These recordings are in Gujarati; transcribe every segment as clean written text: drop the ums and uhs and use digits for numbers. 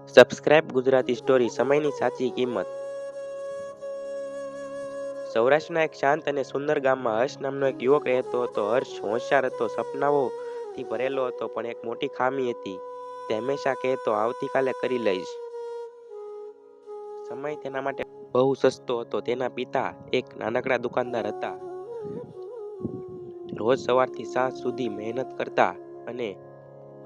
સબસ્ક્રાઇબ ગુજરાતી સ્ટોરી સમયની સાચી કિંમત. સૌરાષ્ટ્રના એક શાંત અને સુંદર ગામમાં હર્ષ નામનો એક યુવક રહેતો હતો. હર્ષ હોશિયાર હતો, સપનાઓથી ભરેલો હતો, પણ એક મોટી ખામી હતી. તે હંમેશા કહેતો, આવતીકાલે કરી લઈશ. સમય તેના માટે બહુ સસ્તો હતો. તેના પિતા એક નાનકડા દુકાનદાર હતા. રોજ સવારથી સાંજ સુધી મહેનત કરતા અને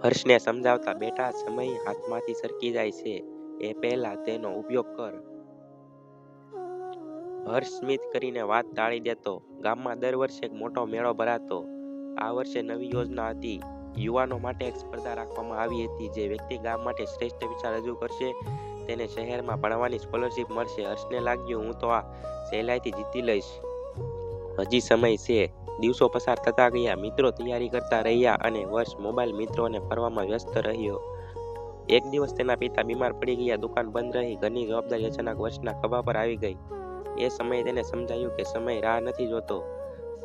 હર્ષને સમજાવતા, બેટા, સમય હાથમાંથી સરકી જાય છે, એ પહેલા તેનો ઉપયોગ કર. હર્ષ સ્મિત કરીને વાત ટાળી દેતો. ગામમાં દર વર્ષે એક મોટો મેળો ભરાતો. આ વર્ષે નવી યોજના હતી. યુવાનો માટે એક સ્પર્ધા રાખવામાં આવી હતી. જે વ્યક્તિ ગામ માટે શ્રેષ્ઠ વિચાર રજૂ કરશે તેને શહેરમાં ભણવાની સ્કોલરશીપ મળશે. હર્ષને લાગ્યું, હું તો આ સહેલાઈથી જીતી લઈશ. હજી સમય છે. દિવસો પસાર થતા ગયા. મિત્રો તૈયારી કરતા રહ્યા અને વર્ષ મોબાઈલ, મિત્રો અને ફરવામાં વ્યસ્ત રહ્યો. એક દિવસ તેના પિતા બીમાર પડી ગયા. દુકાન બંધ રહી. ઘરની જવાબદારી અચાનક વર્ષના ખભા પર આવી ગઈ. એ સમયે તેને સમજાયું કે સમય રાહ નથી જોતો.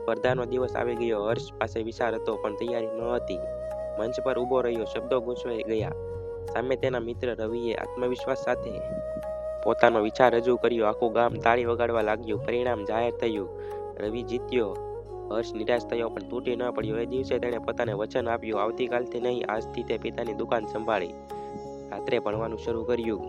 સ્પર્ધાનો દિવસ આવી ગયો. હર્ષ પાસે વિચાર હતો, પણ તૈયારી ન હતી. મંચ પર ઊભો રહ્યો. શબ્દો ગૂંચવાઈ ગયા. સામે તેના મિત્ર રવિએ આત્મવિશ્વાસ સાથે પોતાનો વિચાર રજૂ કર્યો. આખું ગામ તાળી વગાડવા લાગ્યું. પરિણામ જાહેર થયું. રવિ જીત્યો. હર્ષ નિરાશ થયો, પણ તૂટી ન પડ્યો. એ દિવસે તેણે પોતાને વચન આપ્યું, આવતીકાલથી નહીં, આજથી તે પિતાની દુકાન સંભાળી. રાત્રે ભણવાનું શરૂ કર્યું.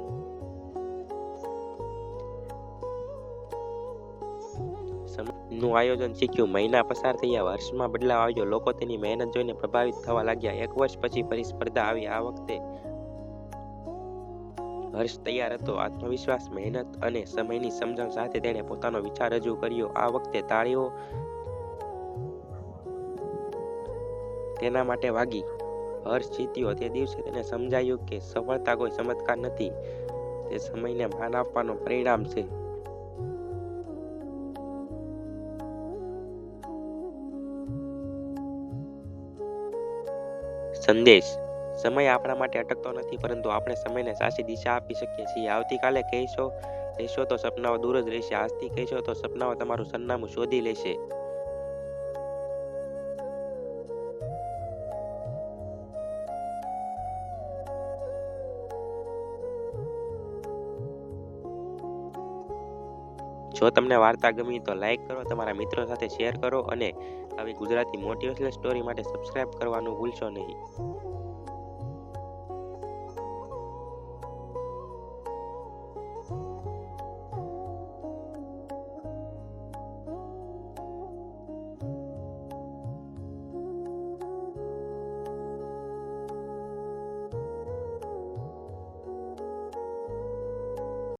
સમયનું આયોજન શીખ્યું. મહિના પસાર થયા. હર્ષમાં બદલાવ આવ્યો. લોકો તેની મહેનત જોઈને પ્રભાવિત થવા લાગ્યા. એક વર્ષ પછી ફરી સ્પર્ધા આવી. આ વખતે હર્ષ તૈયાર હતો. આત્મવિશ્વાસ, મહેનત અને સમયની સમજણ સાથે તેણે પોતાનો વિચાર રજૂ કર્યો. આ વખતે તાળીઓ તેના માટે વાગી. હર્ષ જીત્યો. તે દિવસે તેને સમજાયું કે સફળતા કોઈ ચમત્કાર નથી, તે સમયને માન આપવાનું પરિણામ છે. સંદેશ: સમય આપણા માટે અટકતો નથી, પરંતુ આપણે સમયને સાચી દિશા આપી શકીએ છીએ. આવતીકાલે કહેશો તો સપનાઓ દૂર જ રહેશે. આજથી કહેશો તો સપનાઓ તમારું સરનામું શોધી લેશે. જો તમને વાર્તા ગમી તો લાઈક કરો, તમારા મિત્રો સાથે શેર કરો અને આવી ગુજરાતી મોટિવેશનલ સ્ટોરી માટે સબસ્ક્રાઇબ કરવાનું ભૂલશો નહીં.